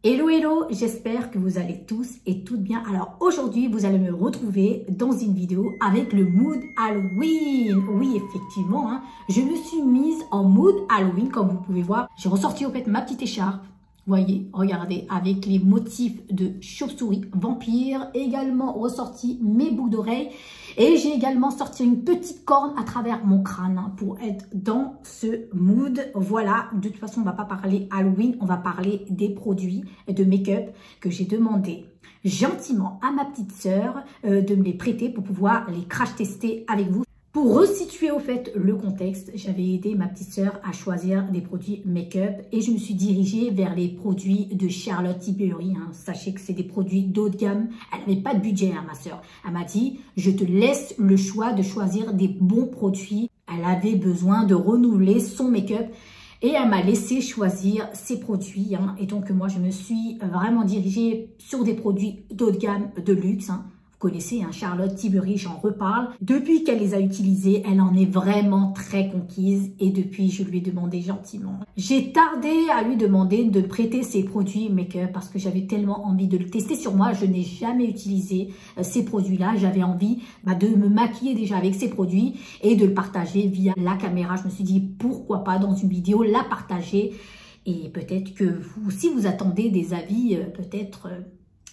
Hello hello, j'espère que vous allez tous et toutes bien. Alors aujourd'hui, vous allez me retrouver dans une vidéo avec le mood Halloween. Oui, effectivement, je me suis mise en mood Halloween comme vous pouvez voir. J'ai ressorti au fait ma petite écharpe. Vous voyez, regardez, avec les motifs de chauve-souris, vampire. Également ressorti mes boucles d'oreilles. Et j'ai également sorti une petite corne à travers mon crâne pour être dans ce mood. Voilà, de toute façon, on ne va pas parler Halloween, on va parler des produits de make-up que j'ai demandé gentiment à ma petite sœur de me les prêter pour pouvoir les crash tester avec vous. Pour resituer au fait le contexte, j'avais aidé ma petite sœur à choisir des produits make-up et je me suis dirigée vers les produits de Charlotte Tilbury. Sachez que c'est des produits d'haut de gamme. Elle n'avait pas de budget, ma sœur. Elle m'a dit, je te laisse le choix de choisir des bons produits. Elle avait besoin de renouveler son make-up et elle m'a laissé choisir ses produits. Et donc moi, je me suis vraiment dirigée sur des produits d'haut de gamme, de luxe. Vous connaissez, Charlotte Tilbury, j'en reparle. Depuis qu'elle les a utilisés, elle en est vraiment très conquise. Et depuis, je lui ai demandé gentiment. J'ai tardé à lui demander de prêter ses produits make-up parce que j'avais tellement envie de le tester sur moi. Je n'ai jamais utilisé ces produits-là. J'avais envie de me maquiller déjà avec ces produits et de le partager via la caméra. Je me suis dit, pourquoi pas dans une vidéo la partager. Et peut-être que vous, si vous attendez des avis, peut-être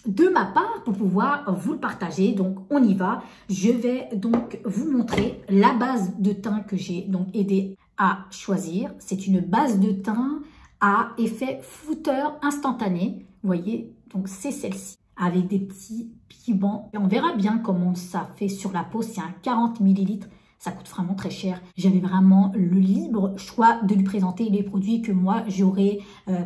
de ma part pour pouvoir vous le partager. Donc on y va. Je vais donc vous montrer la base de teint que j'ai donc aidé à choisir. C'est une base de teint à effet fouteur instantané. Vous voyez, donc c'est celle-ci avec des petits pigments. Et on verra bien comment ça fait sur la peau. C'est un 40 ml. Ça coûte vraiment très cher. J'avais vraiment le libre choix de lui présenter les produits que moi j'aurais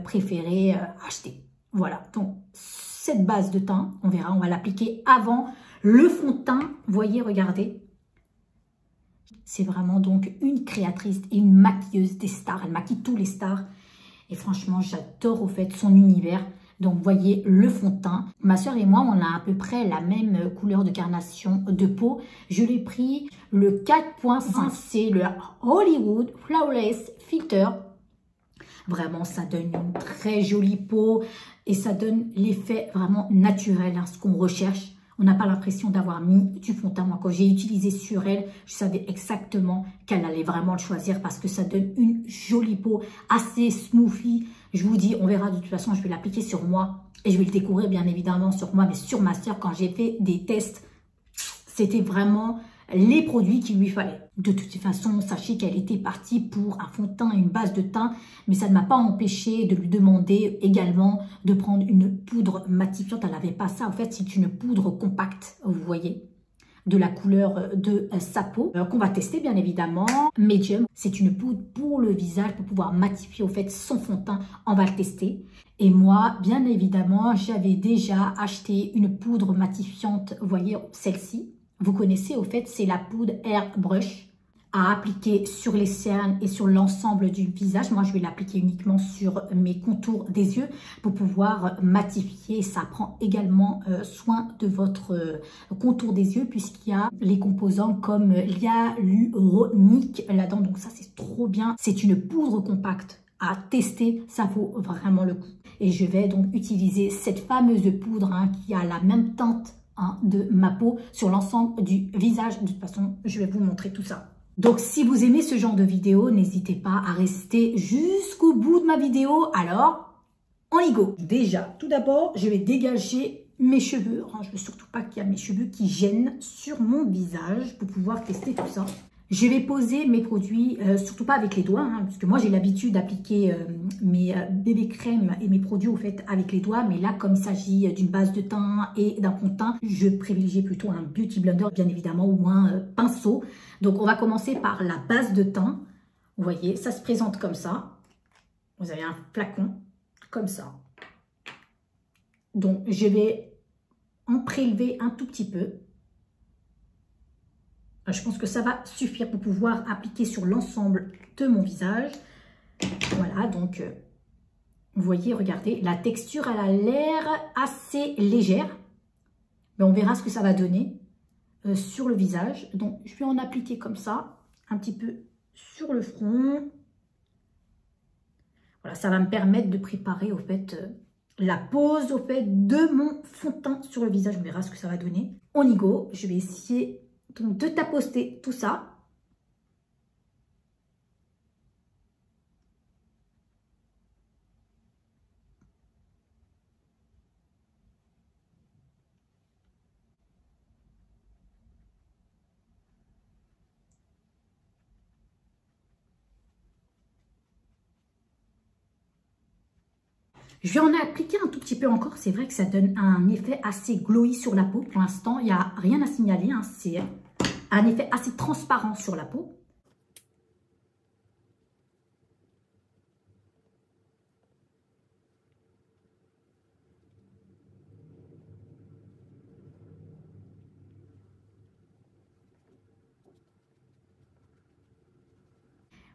préféré acheter. Voilà, donc cette base de teint, on verra, on va l'appliquer avant le fond de teint. Vous voyez, regardez. C'est vraiment donc une créatrice et une maquilleuse des stars. Elle maquille tous les stars. Et franchement, j'adore au fait son univers. Donc, vous voyez le fond de teint. Ma soeur et moi, on a à peu près la même couleur de carnation de peau. Je l'ai pris le 4.5. C'est le Hollywood Flawless Filter. Vraiment, ça donne une très jolie peau et ça donne l'effet vraiment naturel, ce qu'on recherche. On n'a pas l'impression d'avoir mis du fond de teint. Moi, quand j'ai utilisé sur elle, je savais exactement qu'elle allait vraiment le choisir parce que ça donne une jolie peau assez smoothie. Je vous dis, on verra de toute façon, je vais l'appliquer sur moi et je vais le découvrir bien évidemment sur moi, mais sur ma soeur, quand j'ai fait des tests, c'était vraiment les produits qu'il lui fallait. De toute façon, sachez qu'elle était partie pour un fond de teint, une base de teint, mais ça ne m'a pas empêché de lui demander également de prendre une poudre matifiante. Elle n'avait pas ça, en fait, c'est une poudre compacte, vous voyez, de la couleur de sa peau, qu'on va tester bien évidemment. Medium, c'est une poudre pour le visage, pour pouvoir matifier au fait son fond de teint, on va le tester. Et moi, bien évidemment, j'avais déjà acheté une poudre matifiante, vous voyez, celle-ci. Vous connaissez, au fait, c'est la poudre Airbrush à appliquer sur les cernes et sur l'ensemble du visage. Moi, je vais l'appliquer uniquement sur mes contours des yeux pour pouvoir matifier. Ça prend également soin de votre contour des yeux puisqu'il y a les composants comme l'hyaluronique là-dedans. Donc ça, c'est trop bien. C'est une poudre compacte à tester. Ça vaut vraiment le coup. Et je vais donc utiliser cette fameuse poudre qui a la même teinte de ma peau sur l'ensemble du visage. De toute façon, je vais vous montrer tout ça. Donc, si vous aimez ce genre de vidéo, n'hésitez pas à rester jusqu'au bout de ma vidéo. Alors, on y go. Déjà, tout d'abord, je vais dégager mes cheveux. Je ne veux surtout pas qu'il y ait mes cheveux qui gênent sur mon visage pour pouvoir tester tout ça. Je vais poser mes produits, surtout pas avec les doigts, parce que moi j'ai l'habitude d'appliquer mes bébés crèmes et mes produits au fait avec les doigts. Mais là, comme il s'agit d'une base de teint et d'un fond de teint, je privilégie plutôt un beauty blender, bien évidemment, ou un pinceau. Donc on va commencer par la base de teint. Vous voyez, ça se présente comme ça. Vous avez un flacon comme ça. Donc je vais en prélever un tout petit peu. Je pense que ça va suffire pour pouvoir appliquer sur l'ensemble de mon visage. Voilà, donc, vous voyez, regardez, la texture, elle a l'air assez légère. Mais on verra ce que ça va donner sur le visage. Donc, je vais en appliquer comme ça, un petit peu sur le front. Voilà, ça va me permettre de préparer, au fait, la pose au fait de mon fond de teint sur le visage. On verra ce que ça va donner. On y go. Je vais essayer donc de tapoter tout ça. Je vais en appliquer un tout petit peu encore. C'est vrai que ça donne un effet assez glowy sur la peau. Pour l'instant, il n'y a rien à signaler. Hein. C'est un effet assez transparent sur la peau.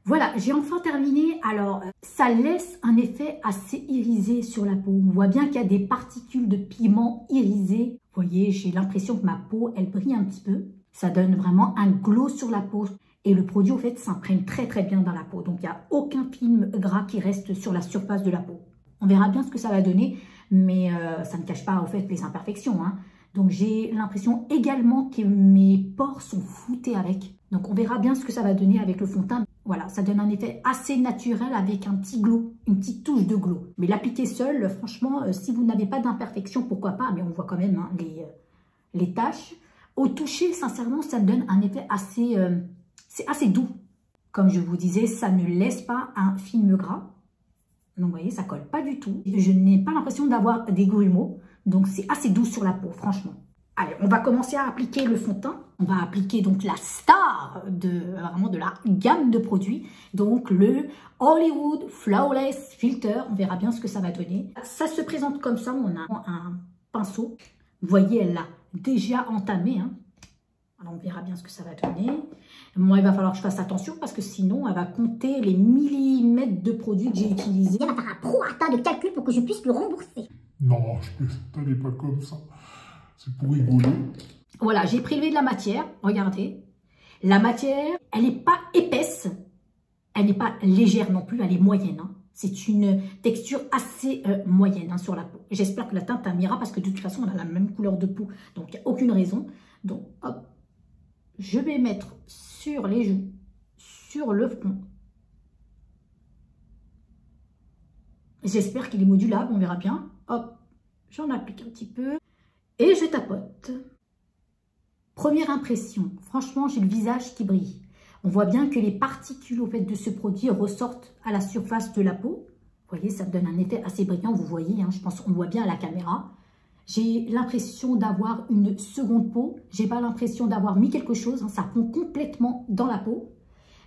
Voilà, j'ai enfin terminé. Alors, ça laisse un effet assez irisé sur la peau. On voit bien qu'il y a des particules de pigment irisé. Vous voyez, j'ai l'impression que ma peau, elle brille un petit peu. Ça donne vraiment un glow sur la peau. Et le produit, au fait, s'imprègne très très bien dans la peau. Donc, il n'y a aucun film gras qui reste sur la surface de la peau. On verra bien ce que ça va donner, mais ça ne cache pas, au fait, les imperfections. Hein. Donc, j'ai l'impression également que mes pores sont floutés avec. Donc, on verra bien ce que ça va donner avec le fond de teint. Voilà, ça donne un effet assez naturel avec un petit glow, une petite touche de glow. Mais l'appliquer seul, franchement, si vous n'avez pas d'imperfection, pourquoi pas. Mais on voit quand même hein, les taches. Au toucher, sincèrement, ça donne un effet assez, c'est assez doux. Comme je vous disais, ça ne laisse pas un film gras. Donc, vous voyez, ça colle pas du tout. Je n'ai pas l'impression d'avoir des grumeaux. Donc, c'est assez doux sur la peau, franchement. Allez, on va commencer à appliquer le fond de teint. On va appliquer donc la star vraiment de la gamme de produits. Donc, le Hollywood Flawless Filter. On verra bien ce que ça va donner. Ça se présente comme ça. On a un pinceau. Vous voyez, elle l'a déjà entamé. Hein. Alors, on verra bien ce que ça va donner. Moi, il va falloir que je fasse attention parce que sinon, elle va compter les millimètres de produits que j'ai utilisés. Elle va faire un prorata de calcul pour que je puisse le rembourser. Non, je ne pas comme ça. C'est pour rigoler. Voilà, j'ai prélevé de la matière. Regardez. La matière, elle n'est pas épaisse. Elle n'est pas légère non plus. Elle est moyenne. Hein. C'est une texture assez moyenne hein, sur la peau. J'espère que la teinte m'ira parce que de toute façon, on a la même couleur de peau. Donc, il n'y a aucune raison. Donc, hop. Je vais mettre sur les joues, sur le front. J'espère qu'il est modulable, on verra bien. Hop, j'en applique un petit peu et je tapote. Première impression, franchement, j'ai le visage qui brille. On voit bien que les particules au fait de ce produit ressortent à la surface de la peau. Vous voyez, ça me donne un effet assez brillant, vous voyez, hein, je pense qu'on voit bien à la caméra. J'ai l'impression d'avoir une seconde peau. J'ai pas l'impression d'avoir mis quelque chose. Hein, ça fond complètement dans la peau.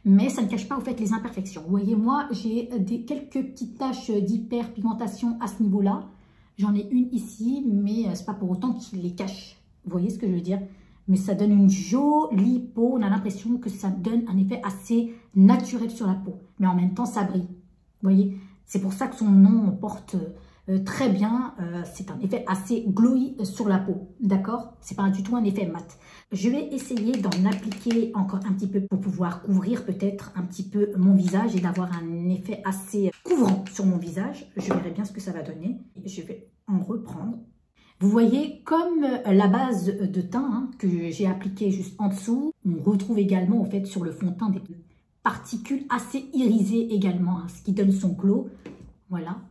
Mais ça ne cache pas au fait les imperfections. Vous voyez, moi, j'ai quelques petites taches d'hyperpigmentation à ce niveau-là. J'en ai une ici, mais c'est pas pour autant qu'il les cache. Vous voyez ce que je veux dire? Mais ça donne une jolie peau. On a l'impression que ça donne un effet assez naturel sur la peau. Mais en même temps, ça brille. Vous voyez? C'est pour ça que son nom porte... très bien, c'est un effet assez glowy sur la peau, d'accord? C'est pas du tout un effet mat. Je vais essayer d'en appliquer encore un petit peu pour pouvoir couvrir peut-être un petit peu mon visage et d'avoir un effet assez couvrant sur mon visage. Je verrai bien ce que ça va donner. Je vais en reprendre. Vous voyez, comme la base de teint hein, que j'ai appliqué juste en dessous, on retrouve également en fait sur le fond de teint des particules assez irisées également, hein, ce qui donne son glow. Voilà,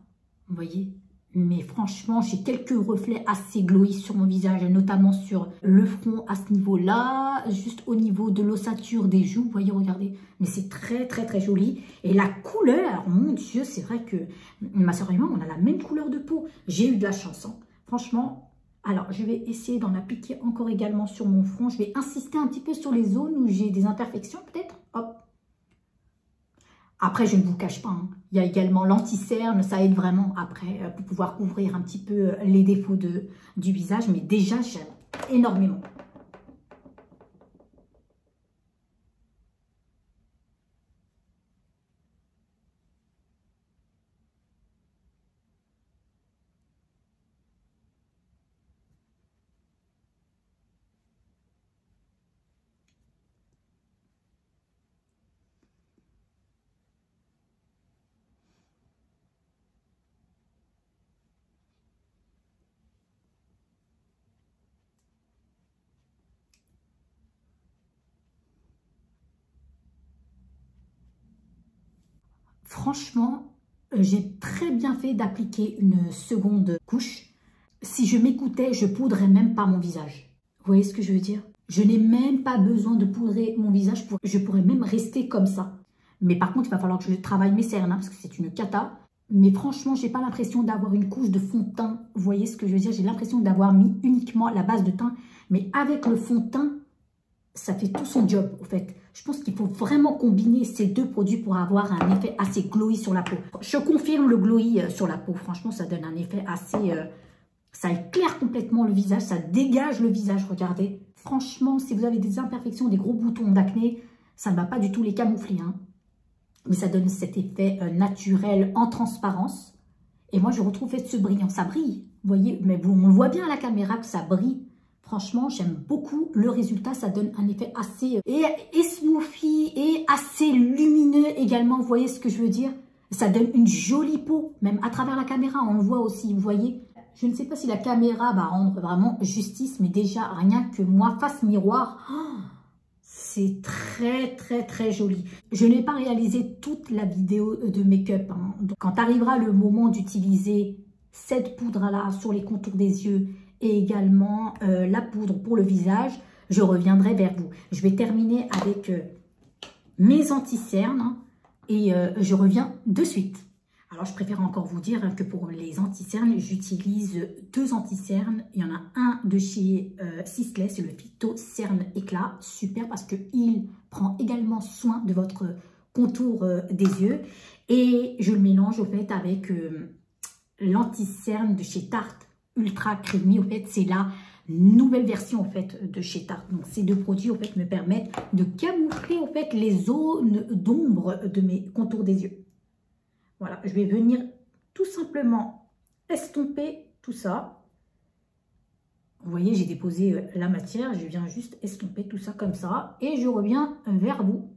vous voyez. Mais franchement, j'ai quelques reflets assez glowy sur mon visage, notamment sur le front à ce niveau-là, juste au niveau de l'ossature des joues. Vous voyez, regardez. Mais c'est très, très, très joli. Et la couleur, mon Dieu, c'est vrai que ma soeur et moi, on a la même couleur de peau. J'ai eu de la chance. Hein. Franchement, alors je vais essayer d'en appliquer encore également sur mon front. Je vais insister un petit peu sur les zones où j'ai des imperfections, peut-être. Hop. Après, je ne vous cache pas, hein, il y a également l'anti-cerne, ça aide vraiment après pour pouvoir couvrir un petit peu les défauts du visage. Mais déjà, j'aime énormément. Franchement, j'ai très bien fait d'appliquer une seconde couche. Si je m'écoutais, je poudrais même pas mon visage. Vous voyez ce que je veux dire? Je n'ai même pas besoin de poudrer mon visage. Je pourrais même rester comme ça. Mais par contre, il va falloir que je travaille mes cernes, hein, parce que c'est une cata. Mais franchement, j'ai pas l'impression d'avoir une couche de fond de teint. Vous voyez ce que je veux dire? J'ai l'impression d'avoir mis uniquement la base de teint. Mais avec le fond de teint, ça fait tout son job, en fait. Je pense qu'il faut vraiment combiner ces deux produits pour avoir un effet assez glowy sur la peau. Je confirme le glowy sur la peau. Franchement, ça donne un effet assez... ça éclaire complètement le visage, ça dégage le visage, regardez. Franchement, si vous avez des imperfections, des gros boutons d'acné, ça ne va pas du tout les camoufler, hein. Mais ça donne cet effet naturel en transparence. Et moi, je retrouve ce brillant. Ça brille, vous voyez, mais on le voit bien à la caméra que ça brille. Franchement, j'aime beaucoup le résultat. Ça donne un effet assez et smoothie et assez lumineux également. Vous voyez ce que je veux dire? Ça donne une jolie peau, même à travers la caméra. On le voit aussi, vous voyez. Je ne sais pas si la caméra va rendre vraiment justice, mais déjà, rien que moi, face miroir, oh, c'est très, très, très joli. Je n'ai pas réalisé toute la vidéo de make-up, hein. Donc, quand arrivera le moment d'utiliser cette poudre-là sur les contours des yeux et également la poudre pour le visage, je reviendrai vers vous. Je vais terminer avec mes anti-cernes, hein, et je reviens de suite. Alors, je préfère encore vous dire que pour les anti-cernes, j'utilise 2 anti-cernes. Il y en a un de chez Sisley, c'est le Phyto Cerne Éclat. Super parce qu'il prend également soin de votre contour des yeux. Et je le mélange au fait avec l'anti-cerne de chez Tarte Ultra Creamy. Au fait, c'est la nouvelle version en fait de chez Tarte. Donc, ces deux produits en fait me permettent de camoufler en fait les zones d'ombre de mes contours des yeux. Voilà, je vais venir tout simplement estomper tout ça. Vous voyez, j'ai déposé la matière. Je viens juste estomper tout ça comme ça. Et je reviens vers vous.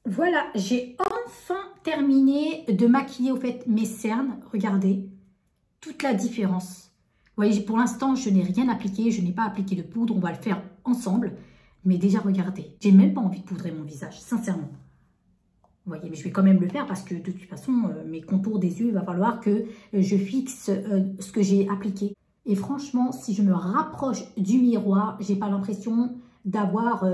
Voilà, j'ai enfin terminé de maquiller au fait mes cernes. Regardez toute la différence. Vous voyez, pour l'instant, je n'ai rien appliqué. Je n'ai pas appliqué de poudre. On va le faire ensemble. Mais déjà, regardez. J'ai même pas envie de poudrer mon visage, sincèrement. Vous voyez, mais je vais quand même le faire parce que de toute façon, mes contours des yeux, il va falloir que je fixe ce que j'ai appliqué. Et franchement, si je me rapproche du miroir, j'ai pas l'impression d'avoir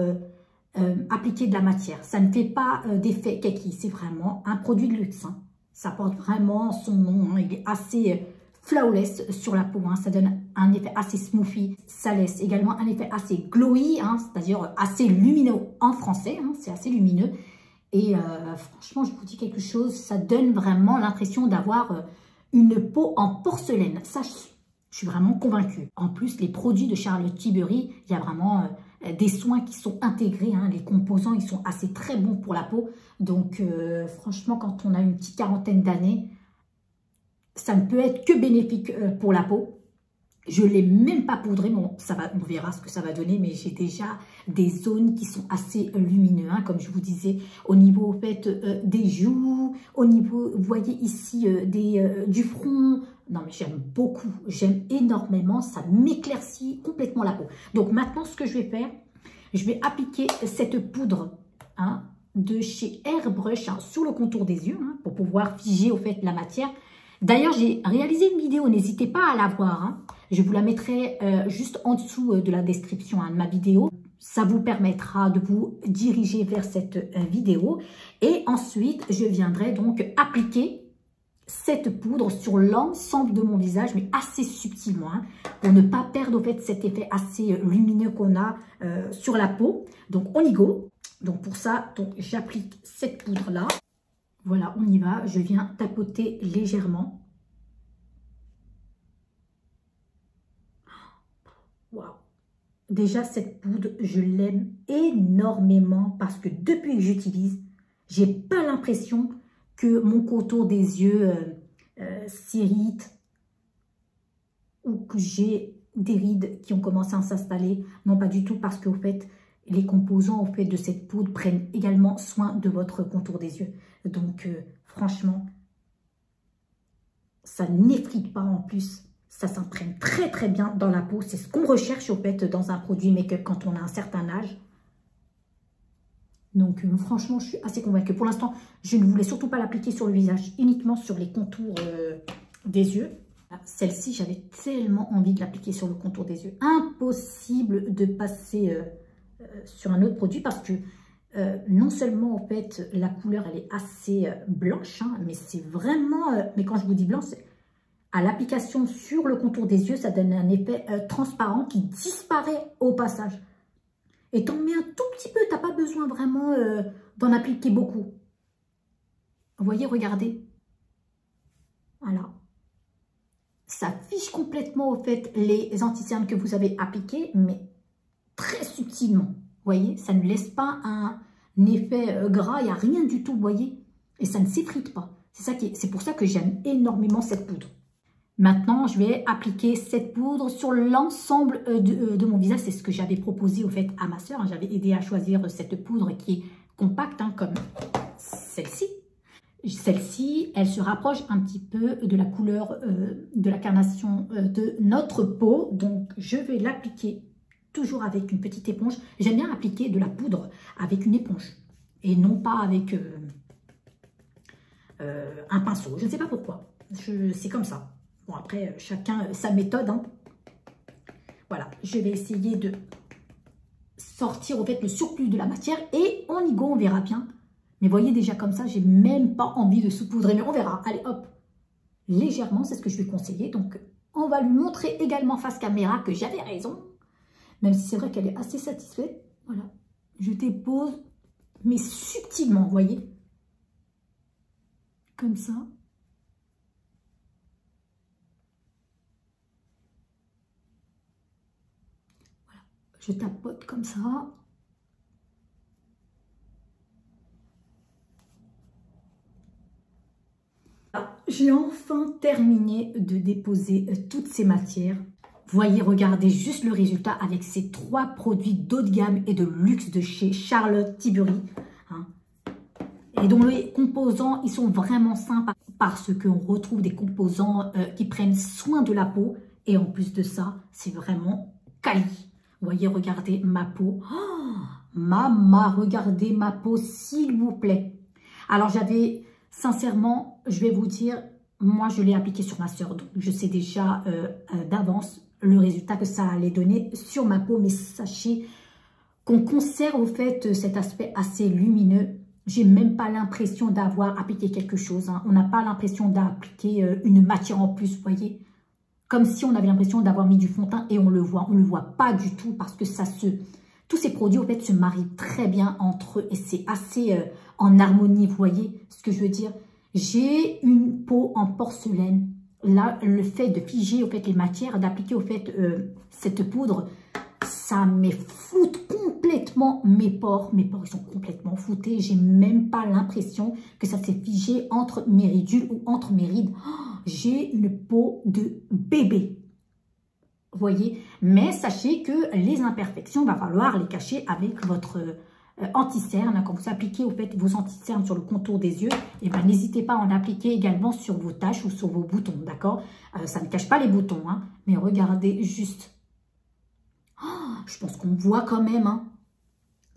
appliqué de la matière. Ça ne fait pas d'effet kaki. C'est vraiment un produit de luxe, hein. Ça porte vraiment son nom, hein. Il est assez flawless sur la peau, hein. Ça donne un effet assez smoothie. Ça laisse également un effet assez glowy, hein, c'est-à-dire assez lumineux en français, hein. C'est assez lumineux. Et franchement, je vous dis quelque chose, ça donne vraiment l'impression d'avoir une peau en porcelaine. Ça, je suis vraiment convaincue. En plus, les produits de Charlotte Tilbury, il y a vraiment des soins qui sont intégrés, hein. Les composants, ils sont assez très bons pour la peau. Donc, franchement, quand on a une petite quarantaine d'années, ça ne peut être que bénéfique pour la peau. Je ne l'ai même pas poudré, bon, on verra ce que ça va donner, mais j'ai déjà des zones qui sont assez lumineuses, hein, comme je vous disais, au niveau en fait, des joues, au niveau, vous voyez ici, du front. Non, mais j'aime beaucoup, j'aime énormément, ça m'éclaircit complètement la peau. Donc maintenant, ce que je vais faire, je vais appliquer cette poudre, hein, de chez Airbrush, hein, sur le contour des yeux, hein, pour pouvoir figer au fait la matière. D'ailleurs, j'ai réalisé une vidéo, n'hésitez pas à la voir, hein. Je vous la mettrai juste en dessous de la description, hein, de ma vidéo. Ça vous permettra de vous diriger vers cette vidéo. Et ensuite, je viendrai donc appliquer cette poudre sur l'ensemble de mon visage, mais assez subtilement, hein, pour ne pas perdre au fait cet effet assez lumineux qu'on a sur la peau. Donc, on y go. Donc, pour ça, j'applique cette poudre-là. Voilà, on y va. Je viens tapoter légèrement. Waouh! Déjà, cette poudre, je l'aime énormément parce que depuis que j'utilise, j'ai pas l'impression que mon contour des yeux s'irrite ou que j'ai des rides qui ont commencé à s'installer. Non, pas du tout, parce qu'au fait, les composants au fait de cette poudre prennent également soin de votre contour des yeux. Donc, franchement, ça n'effrite pas en plus. Ça s'imprègne très très bien dans la peau. C'est ce qu'on recherche au fait dans un produit make-up quand on a un certain âge. Donc, franchement, je suis assez convaincue. Pour l'instant, je ne voulais surtout pas l'appliquer sur le visage, uniquement sur les contours des yeux. Celle-ci, j'avais tellement envie de l'appliquer sur le contour des yeux. Impossible de passer sur un autre produit parce que non seulement, en fait, la couleur, elle est assez blanche, hein, mais c'est vraiment... mais quand je vous dis blanc, c'est... À l'application sur le contour des yeux, ça donne un effet transparent qui disparaît au passage. Et t'en mets un tout petit peu, t'as pas besoin vraiment d'en appliquer beaucoup. Vous voyez, regardez. Voilà. Ça fiche complètement, au fait, les anti-cernes que vous avez appliqués, mais très subtilement. Vous voyez, ça ne laisse pas un effet gras, il n'y a rien du tout, vous voyez. Et ça ne s'effrite pas. C'est pour ça que j'aime énormément cette poudre. Maintenant, je vais appliquer cette poudre sur l'ensemble de mon visage. C'est ce que j'avais proposé au fait à ma soeur. J'avais aidé à choisir cette poudre qui est compacte, hein, comme celle-ci. Celle-ci, elle se rapproche un petit peu de la couleur de la carnation de notre peau. Donc, je vais l'appliquer toujours avec une petite éponge. J'aime bien appliquer de la poudre avec une éponge et non pas avec un pinceau. Je ne sais pas pourquoi. C'est comme ça. Bon, après, chacun sa méthode. Hein. Voilà, je vais essayer de sortir au fait le surplus de la matière et on y go, on verra bien. Mais voyez déjà comme ça, j'ai même pas envie de saupoudrer, mais on verra. Allez, hop, légèrement, c'est ce que je vais conseiller. Donc, on va lui montrer également face caméra que j'avais raison. Même si c'est vrai qu'elle est assez satisfaite. Voilà, je dépose, mais subtilement, vous voyez. Comme ça. Voilà, je tapote comme ça. J'ai enfin terminé de déposer toutes ces matières. Voyez, regardez juste le résultat avec ces 3 produits d'haut de gamme et de luxe de chez Charlotte Tilbury. Hein. Et dont les composants, ils sont vraiment sympas parce qu'on retrouve des composants qui prennent soin de la peau. Et en plus de ça, c'est vraiment quali. Vous voyez, regardez ma peau. Oh, maman, regardez ma peau, s'il vous plaît. Alors, j'avais... Sincèrement, je vais vous dire, moi, je l'ai appliqué sur ma soeur. Donc, je sais déjà d'avance le résultat que ça allait donner sur ma peau. Mais sachez qu'on conserve au fait cet aspect assez lumineux. J'ai même pas l'impression d'avoir appliqué quelque chose. Hein. On n'a pas l'impression d'appliquer une matière en plus, vous voyez. Comme si on avait l'impression d'avoir mis du fond de teint et on le voit. On ne le voit pas du tout parce que ça se... Tous ces produits, en fait, se marient très bien entre eux et c'est assez en harmonie, vous voyez ce que je veux dire. J'ai une peau en porcelaine. Là, le fait de figer, au fait, les matières, d'appliquer, au fait, cette poudre, ça m'effloute complètement mes pores. Mes pores, ils sont complètement floutés. J'ai même pas l'impression que ça s'est figé entre mes ridules ou entre mes rides. Oh, j'ai une peau de bébé. Vous voyez, mais sachez que les imperfections, il va falloir les cacher avec votre anti-cerne. Quand vous appliquez au fait vos anti-cernes sur le contour des yeux, et ben n'hésitez pas à en appliquer également sur vos taches ou sur vos boutons, d'accord? Ça ne cache pas les boutons, hein, mais regardez juste. Oh, je pense qu'on voit quand même. Hein.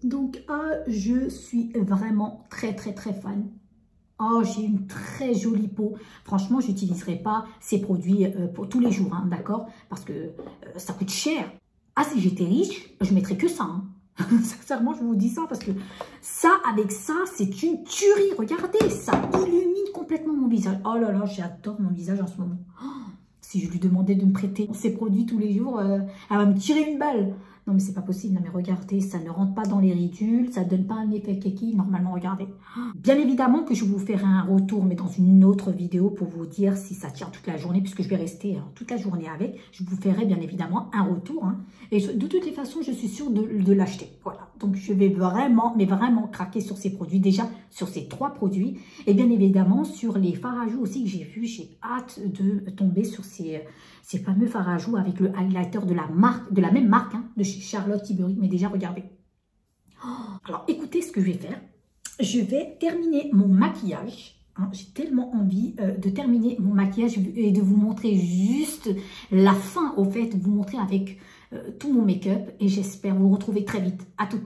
Donc, je suis vraiment très, très, très fan. Oh, j'ai une très jolie peau. Franchement, je n'utiliserai pas ces produits pour tous les jours, hein, d'accord? Parce que ça coûte cher. Ah, si j'étais riche, je ne mettrais que ça. Hein. Sincèrement, je vous dis ça parce que ça, avec ça, c'est une tuerie. Regardez, ça illumine complètement mon visage. Oh là là, j'adore mon visage en ce moment. Oh, si je lui demandais de me prêter ces produits tous les jours, elle va me tirer une balle. Non, mais c'est pas possible. Non, mais regardez, ça ne rentre pas dans les ridules. Ça donne pas un effet kiki. Normalement, regardez. Bien évidemment que je vous ferai un retour, mais dans une autre vidéo pour vous dire si ça tient toute la journée, puisque je vais rester toute la journée avec. Je vous ferai bien évidemment un retour. Hein. Et de toutes les façons, je suis sûre de l'acheter. Voilà. Donc, je vais vraiment, mais vraiment craquer sur ces produits. Déjà, sur ces 3 produits. Et bien évidemment, sur les fards à joues aussi que j'ai vus. J'ai hâte de tomber sur ces fameux fards à joues avec le highlighter de la même marque, hein, de chez Charlotte Tilbury. Mais déjà, regardez. Oh, alors, écoutez ce que je vais faire. Je vais terminer mon maquillage. Hein, j'ai tellement envie de terminer mon maquillage et de vous montrer juste la fin, au fait, vous montrer avec tout mon make-up. Et j'espère vous retrouver très vite. À tout.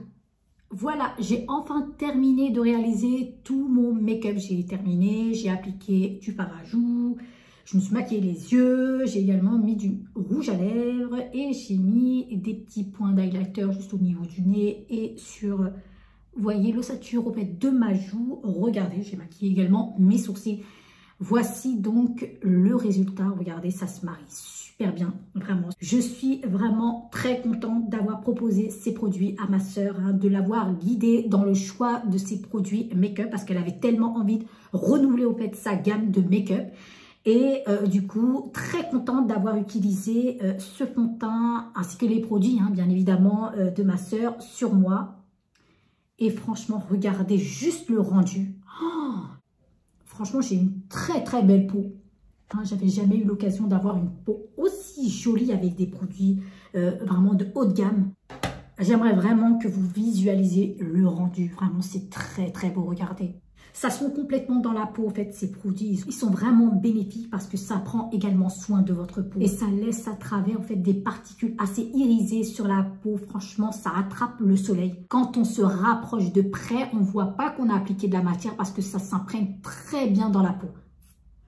Voilà, j'ai enfin terminé de réaliser tout mon make-up. J'ai terminé, j'ai appliqué du fard à joues, je me suis maquillé les yeux, j'ai également mis du rouge à lèvres et j'ai mis des petits points d'highlighter juste au niveau du nez et sur, vous voyez, l'ossature au fait de ma joue. Regardez, j'ai maquillé également mes sourcils. Voici donc le résultat. Regardez, ça se marie super bien, vraiment. Je suis vraiment très contente d'avoir proposé ces produits à ma sœur, hein, de l'avoir guidée dans le choix de ces produits make-up parce qu'elle avait tellement envie de renouveler au fait sa gamme de make-up. Et du coup, très contente d'avoir utilisé ce fond de teint ainsi que les produits, hein, bien évidemment, de ma sœur sur moi. Et franchement, regardez juste le rendu. Oh, franchement, j'ai une très très belle peau. Hein, j'avais jamais eu l'occasion d'avoir une peau aussi jolie avec des produits vraiment de haut de gamme. J'aimerais vraiment que vous visualisiez le rendu. Vraiment, c'est très très beau, regardez. Ça se fond complètement dans la peau, en fait, ces produits. Ils sont vraiment bénéfiques parce que ça prend également soin de votre peau. Et ça laisse à travers, en fait, des particules assez irisées sur la peau. Franchement, ça attrape le soleil. Quand on se rapproche de près, on ne voit pas qu'on a appliqué de la matière parce que ça s'imprègne très bien dans la peau.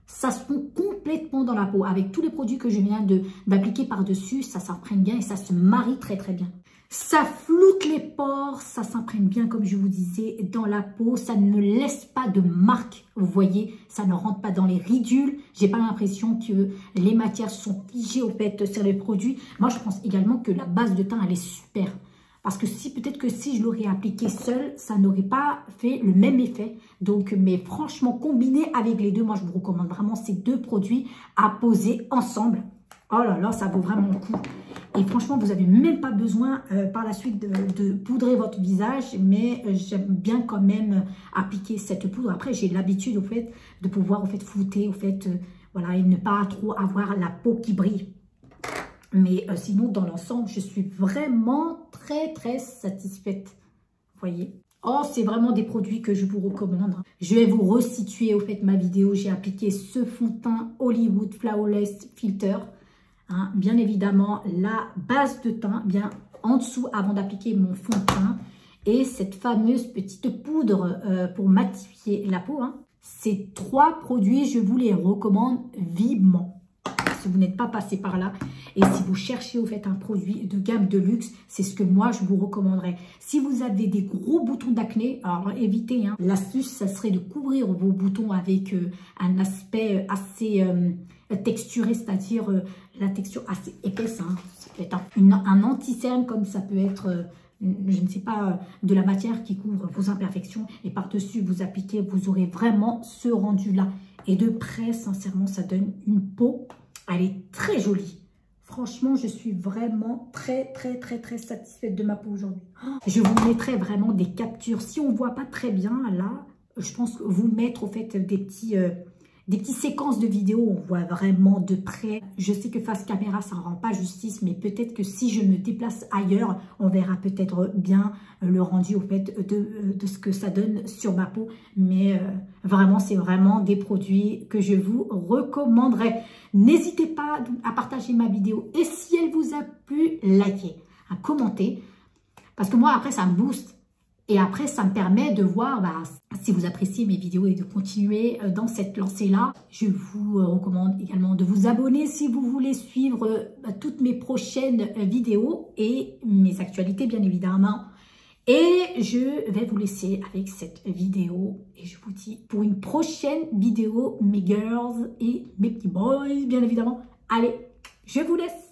Ça se fond complètement dans la peau. Avec tous les produits que je viens d'appliquer par-dessus, ça s'imprègne bien et ça se marie très, très bien. Ça floute les pores, ça s'imprègne bien comme je vous disais dans la peau, ça ne laisse pas de marque, vous voyez, ça ne rentre pas dans les ridules. J'ai pas l'impression que les matières sont figées au fait sur les produits. Moi je pense également que la base de teint elle est super. Parce que peut-être que si je l'aurais appliqué seule, ça n'aurait pas fait le même effet. Donc, mais franchement, combiné avec les deux, moi je vous recommande vraiment ces deux produits à poser ensemble. Oh là là, ça vaut vraiment le coup. Et franchement, vous n'avez même pas besoin par la suite de poudrer votre visage. Mais j'aime bien quand même appliquer cette poudre. Après, j'ai l'habitude au fait de pouvoir au fait flouter, au fait, voilà, et ne pas trop avoir la peau qui brille. Mais sinon, dans l'ensemble, je suis vraiment très, très satisfaite. Vous voyez? Oh, c'est vraiment des produits que je vous recommande. Je vais vous resituer au fait ma vidéo. J'ai appliqué ce fond de teint Hollywood Flawless Filter. Hein, bien évidemment, la base de teint, bien en dessous avant d'appliquer mon fond de teint. Et cette fameuse petite poudre pour matifier la peau. Hein. Ces trois produits, je vous les recommande vivement. Si vous n'êtes pas passé par là et si vous cherchez au fait un produit de gamme de luxe, c'est ce que moi je vous recommanderais. Si vous avez des gros boutons d'acné, alors évitez. Hein. L'astuce, ça serait de couvrir vos boutons avec un aspect assez texturé, c'est-à-dire la texture assez épaisse. Hein. Ça peut être un anti-cerne comme ça peut être... je ne sais pas, de la matière qui couvre vos imperfections. Et par-dessus, vous appliquez, vous aurez vraiment ce rendu-là. Et de près, sincèrement, ça donne une peau. Elle est très jolie. Franchement, je suis vraiment très satisfaite de ma peau aujourd'hui. Je vous mettrai vraiment des captures. Si on ne voit pas très bien, là, je pense que vous mettre, au fait, des petites séquences de vidéos où on voit vraiment de près. Je sais que face caméra, ça ne rend pas justice, mais peut-être que si je me déplace ailleurs, on verra peut-être bien le rendu au fait de ce que ça donne sur ma peau. Mais vraiment, c'est vraiment des produits que je vous recommanderais. N'hésitez pas à partager ma vidéo et si elle vous a plu, likez, à commenter. Parce que moi, après, ça me booste. Et après, ça me permet de voir si vous appréciez mes vidéos et de continuer dans cette lancée-là. Je vous recommande également de vous abonner si vous voulez suivre toutes mes prochaines vidéos et mes actualités, bien évidemment. Et je vais vous laisser avec cette vidéo. Et je vous dis pour une prochaine vidéo, mes girls et mes petits boys, bien évidemment. Allez, je vous laisse.